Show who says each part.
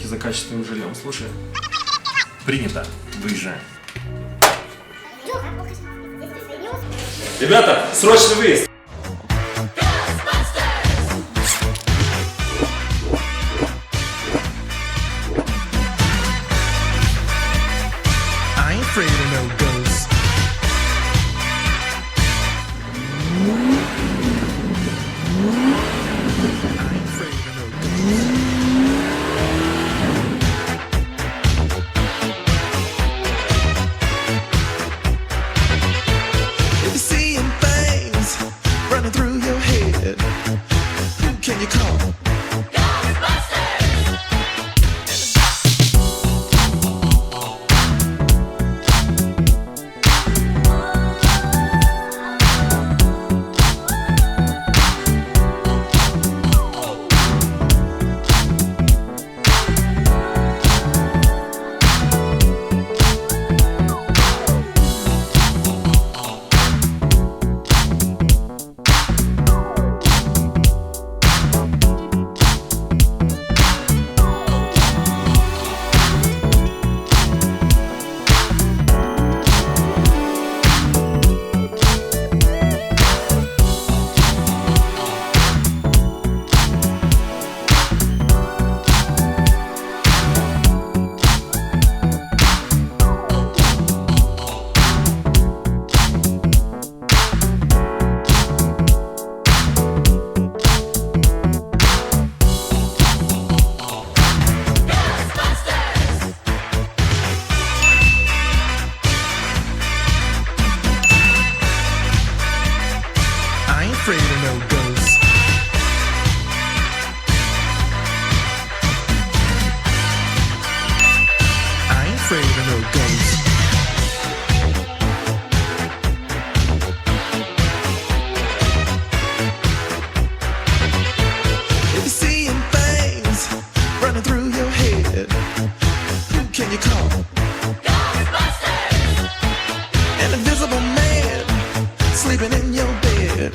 Speaker 1: гонки за качественным жильем. Слушай. Принято. Выезжаем. Ребята, срочный выезд!
Speaker 2: Afraid of no ghosts. I ain't afraid of no ghosts. If you're seeing things running through your head, who can you call? Afraid of no ghosts. I ain't afraid of no ghosts. If you're seeing things running through your head, who can you call? Ghostbusters! An invisible man sleeping in your bed.